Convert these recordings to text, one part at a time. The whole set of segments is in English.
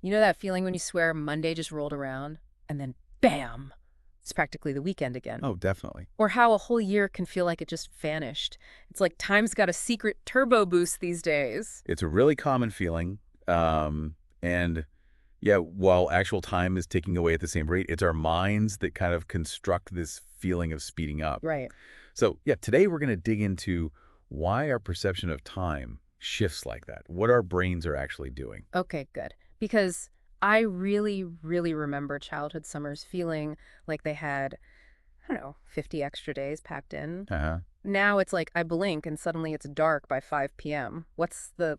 You know that feeling when you swear Monday just rolled around and then bam, it's practically the weekend again? Oh, definitely. Or how a whole year can feel like it just vanished. It's like time's got a secret turbo boost these days. It's a really common feeling. And yeah, while actual time is ticking away at the same rate, it's our minds that kind of construct this feeling of speeding up. Right. So yeah, today we're going to dig into why our perception of time shifts like that, what our brains are actually doing. Okay, good. Because I really, really remember childhood summers feeling like they had, I don't know, 50 extra days packed in. Uh-huh. Now it's like I blink and suddenly it's dark by 5 p.m. What's the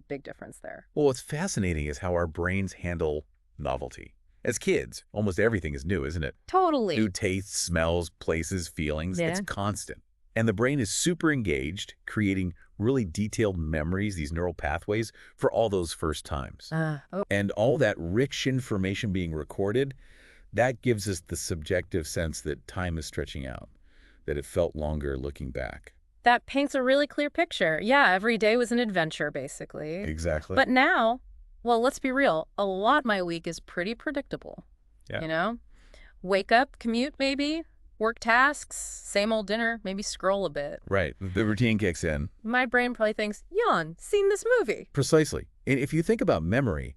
big difference there? Well, what's fascinating is how our brains handle novelty. As kids, almost everything is new, isn't it? New Totally. tastes, smells, places, feelings. It's Yeah. constant. And the brain is super engaged, creating really detailed memories, these neural pathways, for all those first times. Oh, And all that rich information being recorded, that gives us the subjective sense that time is stretching out, that it felt longer looking back. that paints a really clear picture. Yeah, every day was an adventure, basically. Exactly. But now, well, let's be real, a lot of my week is pretty predictable. Yeah. You know? Wake up, commute maybe, work tasks, same old dinner, maybe scroll a bit. Right. The routine kicks in. My brain probably thinks, yawn, seen this movie. Precisely. And if you think about memory,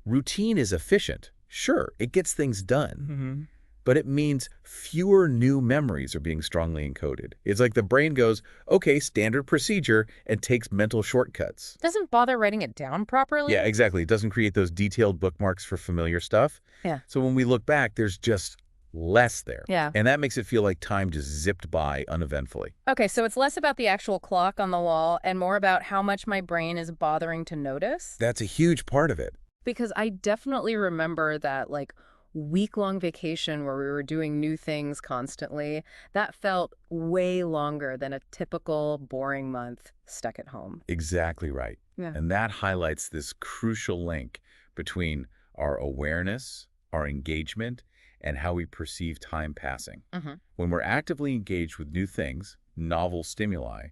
routine is efficient. Sure, it gets things done, but it means fewer new memories are being strongly encoded. It's like the brain goes, okay, standard procedure, and takes mental shortcuts. Doesn't bother writing it down properly. Yeah, exactly. It doesn't create those detailed bookmarks for familiar stuff. Yeah. So when we look back, there's just less there. Yeah. And that makes it feel like time just zipped by uneventfully. Okay, so it's less about the actual clock on the wall and more about how much my brain is bothering to notice. That's a huge part of it. Because I definitely remember that, like, week-long vacation where we were doing new things constantly. That felt way longer than a typical boring month stuck at home. Exactly right. Yeah. And that highlights this crucial link between our awareness, our engagement, and how we perceive time passing. Mm-hmm. When we're actively engaged with new things, novel stimuli,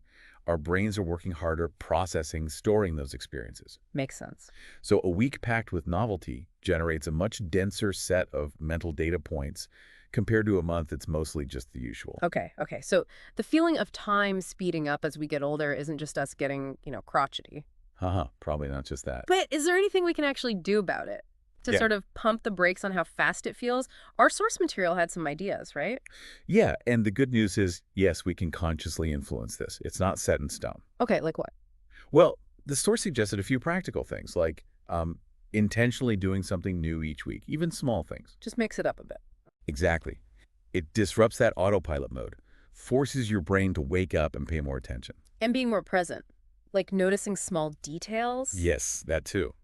our brains are working harder processing, storing those experiences. Makes sense. So a week packed with novelty generates a much denser set of mental data points compared to a month that's mostly just the usual. Okay. So the feeling of time speeding up as we get older isn't just us getting, crotchety. Haha, probably not just that. But is there anything we can actually do about it to Yeah. sort of pump the brakes on how fast it feels? Our source material had some ideas, right? Yeah, and the good news is, yes, we can consciously influence this. It's not set in stone. Okay, like what? Well, the source suggested a few practical things, like intentionally doing something new each week, even small things. Just mix it up a bit. Exactly. It disrupts that autopilot mode, forces your brain to wake up and pay more attention. And being more present, like noticing small details. Yes, that too.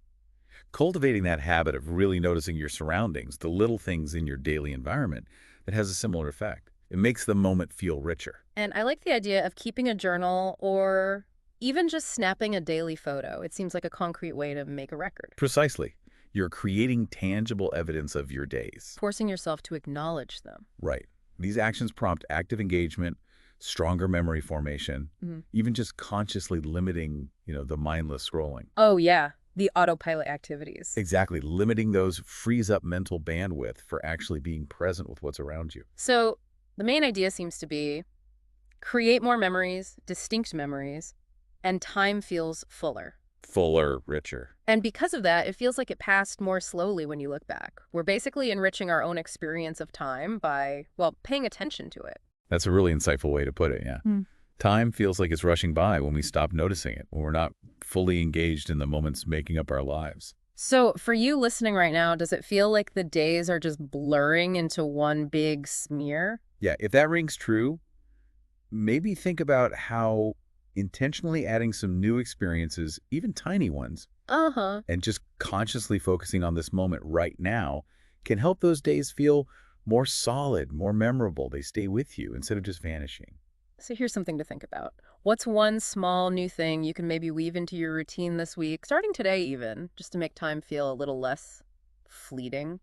Cultivating that habit of really noticing your surroundings, the little things in your daily environment, that has a similar effect. It makes the moment feel richer. And I like the idea of keeping a journal or even just snapping a daily photo. It seems like a concrete way to make a record. Precisely. You're creating tangible evidence of your days. Forcing yourself to acknowledge them. Right. These actions prompt active engagement, stronger memory formation, Mhm. even just consciously limiting, the mindless scrolling. Oh, yeah. The autopilot activities. Exactly. Limiting those frees up mental bandwidth for actually being present with what's around you. So the main idea seems to be create more memories, distinct memories, and time feels fuller. Fuller, richer. And because of that, it feels like it passed more slowly when you look back. We're basically enriching our own experience of time by, well, paying attention to it. That's a really insightful way to put it, yeah. Time feels like it's rushing by when we stop noticing it, when we're not fully engaged in the moments making up our lives. So for you listening right now, does it feel like the days are just blurring into one big smear? Yeah, if that rings true, maybe think about how intentionally adding some new experiences, even tiny ones, Uh-huh. and just consciously focusing on this moment right now can help those days feel more solid, more memorable. They stay with you instead of just vanishing. So here's something to think about. What's one small new thing you can maybe weave into your routine this week, starting today even, just to make time feel a little less fleeting?